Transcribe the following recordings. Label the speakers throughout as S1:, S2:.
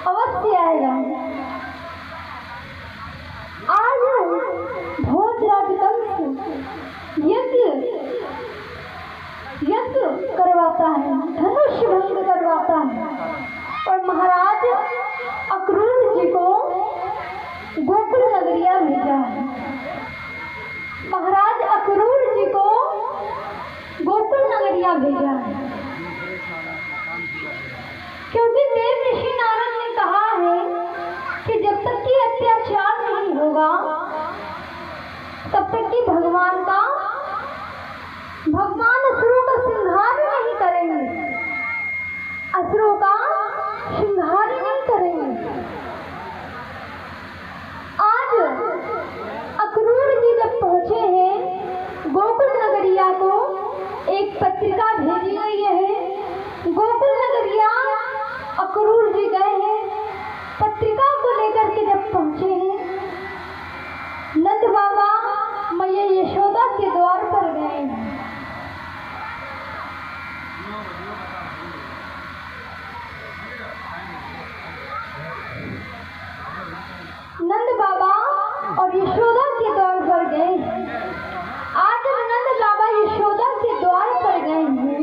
S1: अवश्य आएगा। आज भोजराज कंस यज्ञ करवाता है, धनुष भंग करवाता है और महाराज अक्रूर जी को गोकुल नगरिया भेजा है। महाराज अक्रूर जी को गोकुल नगरिया भेजा है क्योंकि देव ऋषि नारद ने कहा है कि जब तक कि अत्याचार नहीं होगा तब तक कि भगवान असुरों का संहार नहीं करेंगे, असुरों का संहार नहीं करेंगे। आज अक्रूर जी जब पहुंचे हैं गोकुल नगरिया को, एक पत्रिका भेजी गई है। गोकुल नगरिया अक्रूर जी गए हैं, पत्रिका को लेकर के जब पहुंचे हैं नंद बाबा मैया यशोदा के द्वार पर गए हैं। नंद बाबा और यशोदा के द्वार पर गए हैं। आज जब नंद बाबा यशोदा के द्वार पर गए हैं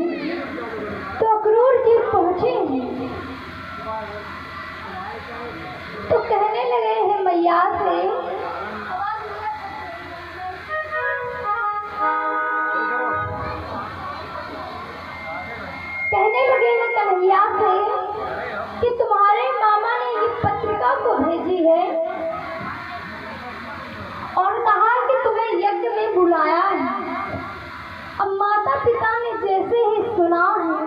S1: तो अक्रूर जी पहुंचे हैं तो कहने लगे हैं मैया से, कहने लगे हैं कन्हैया से कि तुम्हारे मामा ने ये पत्रिका को भेजी है और कहा कि तुम्हें यज्ञ में बुलाया है। अब माता पिता ने जैसे ही सुना है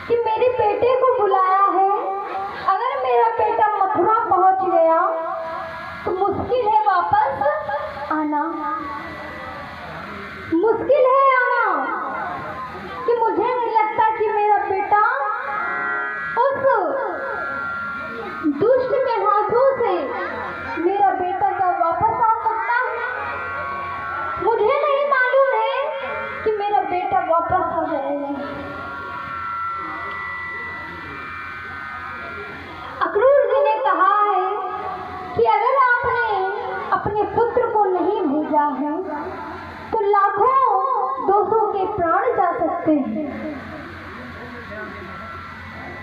S1: कि मेरे बेटे को बुलाया है, अगर मेरा बेटा मथुरा पहुंच गया तो मुश्किल है वापस आना, मुश्किल है आना, कि मुझे नहीं लगता कि मेरा बेटा उस दुष्ट के हाथों से मेरा बेटा का वापस आ सकता है। मुझे नहीं मालूम है कि मेरा बेटा वापस आ जाएगा। अक्रूर जी ने कहा है कि अगर आपने अपने पुत्र को नहीं भेजा है तो लाखों दोषों के प्राण जा सकते हैं,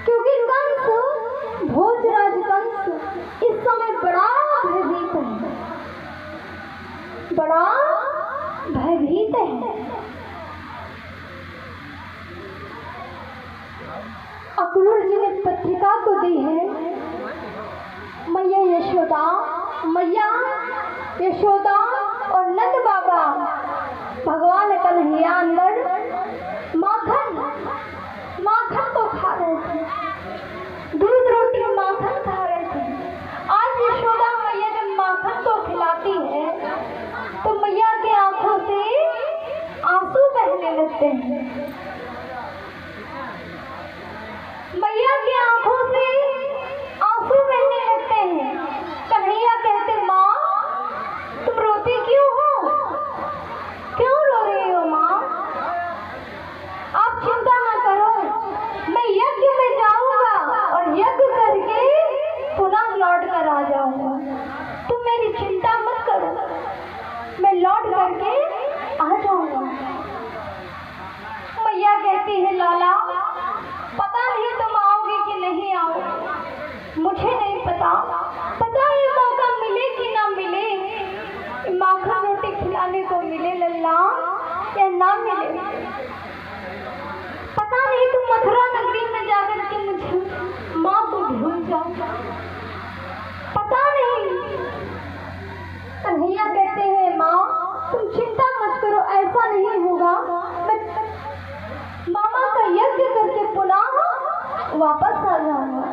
S1: क्योंकि कंस, भोजराज कंस इस समय बड़ा भयभीत है, बड़ा भयभीत है। अक्रूर जी ने पत्रिका को दी है। मैया यशोदा और नंद बाबा भगवान कन्हैया अंदर माखन को खा रहे थे, दूध रोटी माखन खा रहे थे। आज यशोदा मैया जब माखन को खिलाती है तो मैया के आंखों से आंसू बहने लगते हैं। मैया की आंखों से आंसू बहने लगते हैं। कन्हैया कहते, माँ तुम रोती क्यों हो, क्यों रो रही हो माँ? आप चिंता न करो, मैं यज्ञ में जाऊंगा और यज्ञ करके पुनः लौट कर आ जाऊंगा, तुम मेरी चिंता मत करो, मैं लौट करके आ जाऊंगा। मैया कहती है, लाला पता नहीं तुम आओगे कि नहीं आओगे, मुझे नहीं पता ये मौका मिले कि ना मिले, माखन रोटी खिलाने को मिले लल्ला या ना मिले। पता नहीं तुम मथुरा नगरी में जाकर के मुझे माँ को भूल जाओ, पता नहीं। कन्हैया कहते हैं, माँ तुम चिंता मत करो, ऐसा नहीं होगा, मैं मामा का यज्ञ करके पुनः वापस आ जाऊंगा।